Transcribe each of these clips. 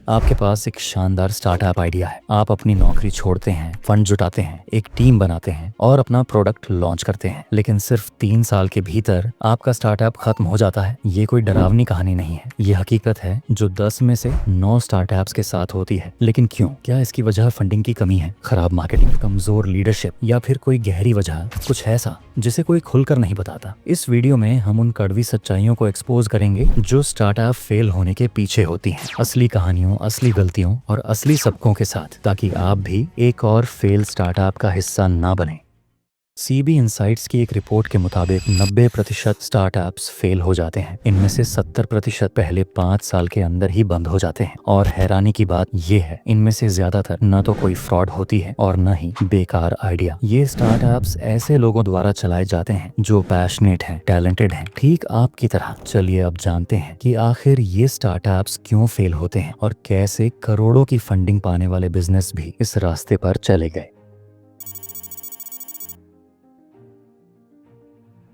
आपके पास एक शानदार स्टार्टअप आइडिया है। आप अपनी नौकरी छोड़ते हैं, फंड जुटाते हैं, एक टीम बनाते हैं और अपना प्रोडक्ट लॉन्च करते हैं, लेकिन सिर्फ 3 साल के भीतर आपका स्टार्टअप खत्म हो जाता है। ये कोई डरावनी कहानी नहीं है, ये हकीकत है जो 10 में से 9 स्टार्टअप्स के साथ होती है। लेकिन क्यों? क्या इसकी वजह फंडिंग की कमी है, खराब मार्केटिंग, कमजोर लीडरशिप या फिर कोई गहरी वजह, कुछ ऐसा जिसे कोई खुलकर नहीं बताता? इस वीडियो में हम उन कड़वी सच्चाइयों को एक्सपोज करेंगे जो स्टार्टअप फेल होने के पीछे होती हैं, असली कहानियों, असली गलतियों और असली सबकों के साथ, ताकि आप भी एक और फेल स्टार्टअप का हिस्सा ना बने। सीबी इनसाइट्स की एक रिपोर्ट के मुताबिक 90% स्टार्टअप्स फेल हो जाते हैं। इनमें से 70% पहले 5 साल के अंदर ही बंद हो जाते हैं। और हैरानी की बात यह है, इनमें से ज्यादातर न तो कोई फ्रॉड होती है और न ही बेकार आइडिया। ये स्टार्टअप्स ऐसे लोगों द्वारा चलाए जाते हैं जो पैशनेट हैं, टैलेंटेड हैं, ठीक आपकी तरह। चलिए अब जानते हैं कि आखिर ये स्टार्टअप्स क्यों फेल होते हैं और कैसे करोड़ों की फंडिंग पाने वाले बिजनेस भी इस रास्ते पर चले गए।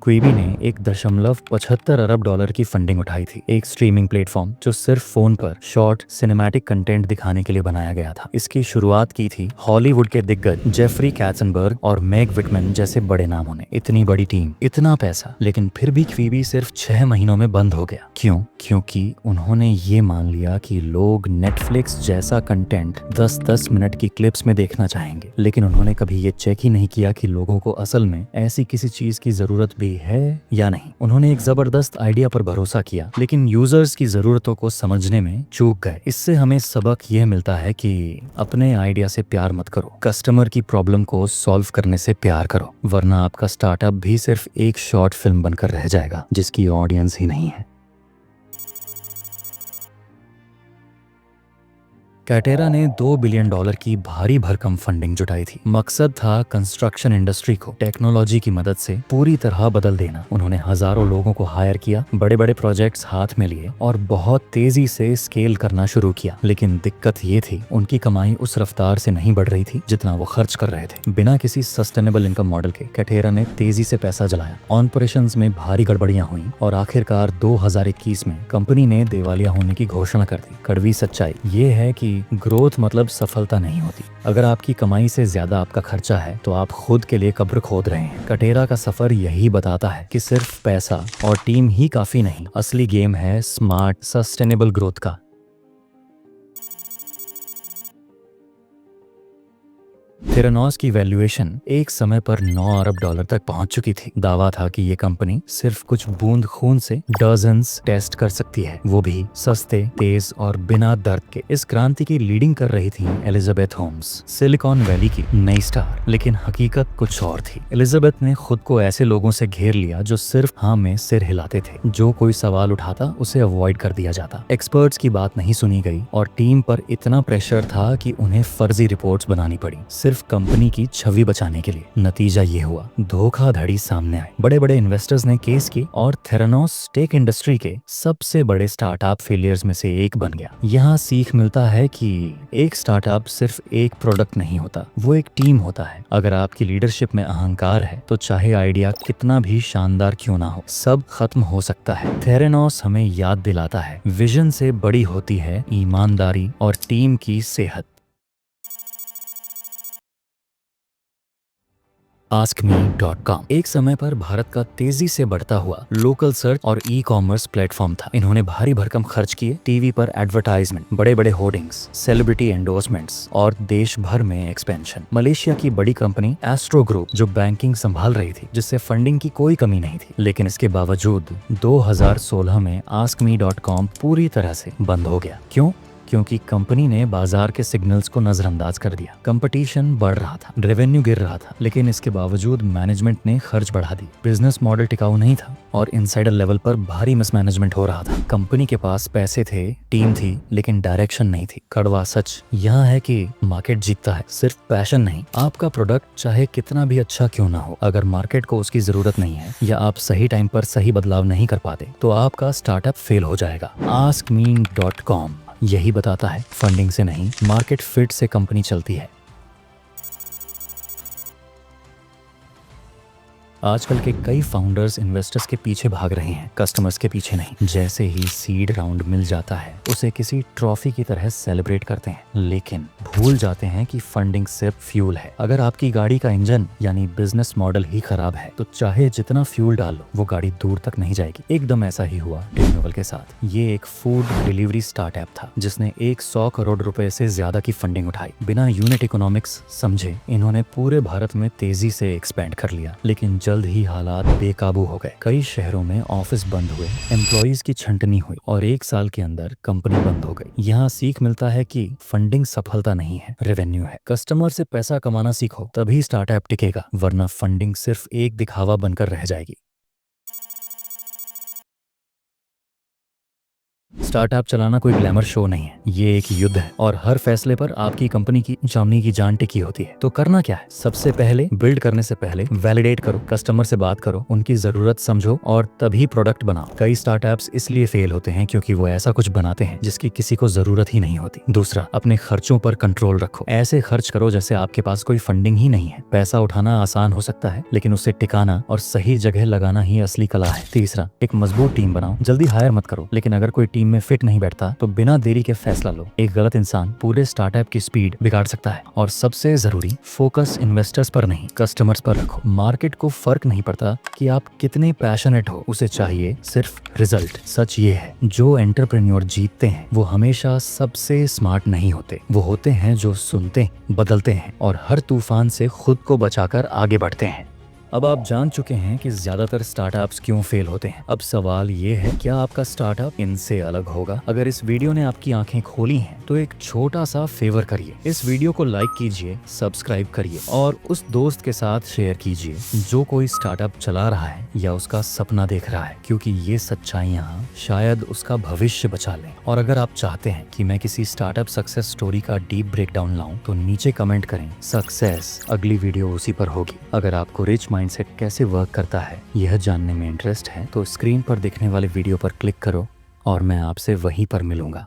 क्विबी ने 1.75 अरब डॉलर की फंडिंग उठाई थी, एक स्ट्रीमिंग प्लेटफॉर्म जो सिर्फ फोन पर शॉर्ट सिनेमैटिक कंटेंट दिखाने के लिए बनाया गया था। इसकी शुरुआत की थी हॉलीवुड के दिग्गज जेफरी कैटzenberg और मैग विटमैन जैसे बड़े नामों ने। इतनी बड़ी टीम, इतना पैसा, लेकिन फिर भी क्विबी सिर्फ 6 महीनों में बंद हो गया। क्यों? क्योंकि उन्होंने ये मान लिया कि लोग नेटफ्लिक्स जैसा कंटेंट 10-10 मिनट की क्लिप्स में देखना चाहेंगे, लेकिन उन्होंने कभी ये चेक ही नहीं किया कि लोगों को असल में ऐसी किसी चीज की जरूरत भी है या नहीं। उन्होंने एक जबरदस्त आइडिया पर भरोसा किया, लेकिन यूजर्स की जरूरतों को समझने में चूक गए। इससे हमें सबक यह मिलता है कि अपने आइडिया से प्यार मत करो, कस्टमर की प्रॉब्लम को सॉल्व करने से प्यार करो, वरना आपका स्टार्टअप भी सिर्फ एक शॉर्ट फिल्म बनकर रह जाएगा जिसकी ऑडियंस ही नहीं है। कैटेरा ने $2 बिलियन की भारी भरकम फंडिंग जुटाई थी। मकसद था कंस्ट्रक्शन इंडस्ट्री को टेक्नोलॉजी की मदद से पूरी तरह बदल देना। उन्होंने हजारों लोगों को हायर किया, बड़े बड़े प्रोजेक्ट्स हाथ में लिए और बहुत तेजी से स्केल करना शुरू किया। लेकिन दिक्कत ये थी, उनकी कमाई उस रफ्तार से नहीं बढ़ रही थी जितना वो खर्च कर रहे थे। बिना किसी सस्टेनेबल इनकम मॉडल के कैटेरा ने तेजी से पैसा जलाया, ऑपरेशंस में भारी गड़बड़ियां हुई और आखिरकार 2021 में कंपनी ने दिवालिया होने की घोषणा कर दी। कड़वी सच्चाई ये है कि ग्रोथ मतलब सफलता नहीं होती। अगर आपकी कमाई से ज्यादा आपका खर्चा है तो आप खुद के लिए कब्र खोद रहे हैं। कैटेरा का सफर यही बताता है कि सिर्फ पैसा और टीम ही काफी नहीं, असली गेम है स्मार्ट सस्टेनेबल ग्रोथ का। थेरानोस की वैल्यूएशन एक समय पर $9 अरब तक पहुंच चुकी थी। दावा था कि ये कंपनी सिर्फ कुछ बूंद खून से डजन्स टेस्ट कर सकती है, वो भी सस्ते, तेज और बिना दर्द के। इस क्रांति की लीडिंग कर रही थी एलिजाबेथ होम्स, सिलिकॉन वैली की नई स्टार। लेकिन हकीकत कुछ और थी। एलिजाबेथ ने खुद को ऐसे लोगों से घेर लिया जो सिर्फ हाँ में सिर हिलाते थे। जो कोई सवाल उठाता उसे अवॉइड कर दिया जाता। एक्सपर्ट्स की बात नहीं सुनी गई और टीम पर इतना प्रेशर था कि उन्हें फर्जी रिपोर्ट्स बनानी पड़ी, सिर्फ कंपनी की छवि बचाने के लिए। नतीजा ये हुआ, धोखाधड़ी सामने आई। बड़े बड़े इन्वेस्टर्स ने केस की और थेरानोस टेक इंडस्ट्री के सबसे बड़े स्टार्टअप फेलियर्स में से एक बन गया। यहाँ सीख मिलता है कि एक स्टार्टअप सिर्फ एक प्रोडक्ट नहीं होता, वो एक टीम होता है। अगर आपकी लीडरशिप में अहंकार है तो चाहे आइडिया कितना भी शानदार क्यों ना हो, सब खत्म हो सकता है। थेरानोस हमें याद दिलाता है, विजन से बड़ी होती है ईमानदारी और टीम की सेहत। AskMe.com एक समय पर भारत का तेजी से बढ़ता हुआ लोकल सर्च और ई-कॉमर्स प्लेटफॉर्म था। इन्होंने भारी भरकम खर्च किए, टीवी पर एडवर्टाइजमेंट, बड़े बड़े होर्डिंग्स, सेलिब्रिटी एंडोर्समेंट्स और देश भर में एक्सपेंशन। मलेशिया की बड़ी कंपनी एस्ट्रो ग्रुप जो बैंकिंग संभाल रही थी, जिससे फंडिंग की कोई कमी नहीं थी। लेकिन इसके बावजूद 2016 में AskMe.com पूरी तरह से बंद हो गया। क्यों? क्योंकि कंपनी ने बाजार के सिग्नल्स को नजरअंदाज कर दिया। कंपटीशन बढ़ रहा था, रेवेन्यू गिर रहा था, लेकिन इसके बावजूद मैनेजमेंट ने खर्च बढ़ा दी। बिजनेस मॉडल टिकाऊ नहीं था और इनसाइडर लेवल पर भारी मिसमैनेजमेंट हो रहा था। कंपनी के पास पैसे थे, टीम थी, लेकिन डायरेक्शन नहीं थी। कड़वा सच यह है कि मार्केट जीतता है, सिर्फ पैशन नहीं। आपका प्रोडक्ट चाहे कितना भी अच्छा क्यों ना हो, अगर मार्केट को उसकी जरूरत नहीं है या आप सही टाइम पर सही बदलाव नहीं कर पाते तो आपका स्टार्टअप फेल हो जाएगा। AskMe.com यही बताता है, फंडिंग से नहीं, मार्केट फिट से कंपनी चलती है। आजकल के कई फाउंडर्स इन्वेस्टर्स के पीछे भाग रहे हैं, कस्टमर्स के पीछे नहीं। जैसे ही सीड राउंड मिल जाता है उसे किसी ट्रॉफी की तरह सेलिब्रेट करते हैं, लेकिन भूल जाते हैं कि फंडिंग सिर्फ फ्यूल है। अगर आपकी गाड़ी का इंजन यानी बिजनेस मॉडल ही खराब है तो चाहे जितना फ्यूल डालो वो गाड़ी दूर तक नहीं जाएगी। एकदम ऐसा ही हुआ टेक्नोवल के साथ। ये एक फूड डिलीवरी स्टार्टअप था जिसने 100 करोड़ रुपए से ज्यादा की फंडिंग उठाई। बिना यूनिट इकोनॉमिक्स समझे इन्होंने पूरे भारत में तेजी से एक्सपैंड कर लिया, लेकिन जल्द ही हालात बेकाबू हो गए। कई शहरों में ऑफिस बंद हुए, एम्प्लॉइज की छंटनी हुई और 1 साल के अंदर कंपनी बंद हो गई। यहाँ सीख मिलता है कि फंडिंग सफलता नहीं है, रेवेन्यू है। कस्टमर से पैसा कमाना सीखो, तभी स्टार्टअप टिकेगा, वरना फंडिंग सिर्फ एक दिखावा बनकर रह जाएगी। स्टार्टअप चलाना कोई ग्लैमर शो नहीं है, ये एक युद्ध है और हर फैसले पर आपकी कंपनी की जान टिकी होती है। तो करना क्या है? सबसे पहले बिल्ड करने से पहले वैलिडेट करो, कस्टमर से बात करो, उनकी जरूरत समझो और तभी प्रोडक्ट बनाओ। कई स्टार्टअप्स इसलिए फेल होते हैं क्योंकि वो ऐसा कुछ बनाते हैं जिसकी किसी को जरूरत ही नहीं होती। दूसरा, अपने खर्चों पर कंट्रोल रखो। ऐसे खर्च करो जैसे आपके पास कोई फंडिंग ही नहीं है। पैसा उठाना आसान हो सकता है, लेकिन उसे टिकाना और सही जगह लगाना ही असली कला है। तीसरा, एक मजबूत टीम बनाओ। जल्दी हायर मत करो, लेकिन अगर कोई टीम में फिट नहीं बैठता तो बिना देरी के फैसला लो। एक गलत इंसान पूरे स्टार्टअप की स्पीड बिगाड़ सकता है। और सबसे जरूरी, फोकस इन्वेस्टर्स पर नहीं, कस्टमर्स पर रखो। मार्केट को फर्क नहीं पड़ता कि आप कितने पैशनेट हो, उसे चाहिए सिर्फ रिजल्ट। सच ये है, जो एंटरप्रेन्योर जीतते हैं वो हमेशा सबसे स्मार्ट नहीं होते, वो होते हैं जो सुनते, बदलते हैं और हर तूफान से खुद को बचाकर आगे बढ़ते हैं। अब आप जान चुके हैं कि ज्यादातर स्टार्टअप्स क्यों फेल होते हैं। अब सवाल ये है, क्या आपका स्टार्टअप इनसे अलग होगा? अगर इस वीडियो ने आपकी आंखें खोली हैं तो एक छोटा सा फेवर करिए, इस वीडियो को लाइक कीजिए, सब्सक्राइब करिए और उस दोस्त के साथ शेयर कीजिए जो कोई स्टार्टअप चला रहा है या उसका सपना देख रहा है, क्योंकि ये सच्चाइयाँ शायद उसका भविष्य बचा लें। और अगर आप चाहते हैं कि मैं किसी स्टार्टअप सक्सेस स्टोरी का डीप ब्रेकडाउन लाऊं तो नीचे कमेंट करें सक्सेस, अगली वीडियो उसी पर होगी। अगर आपको रिच माइंडसेट कैसे वर्क करता है यह जानने में इंटरेस्ट है तो स्क्रीन पर दिखने वाले वीडियो पर क्लिक करो और मैं आपसे वहीं पर मिलूंगा।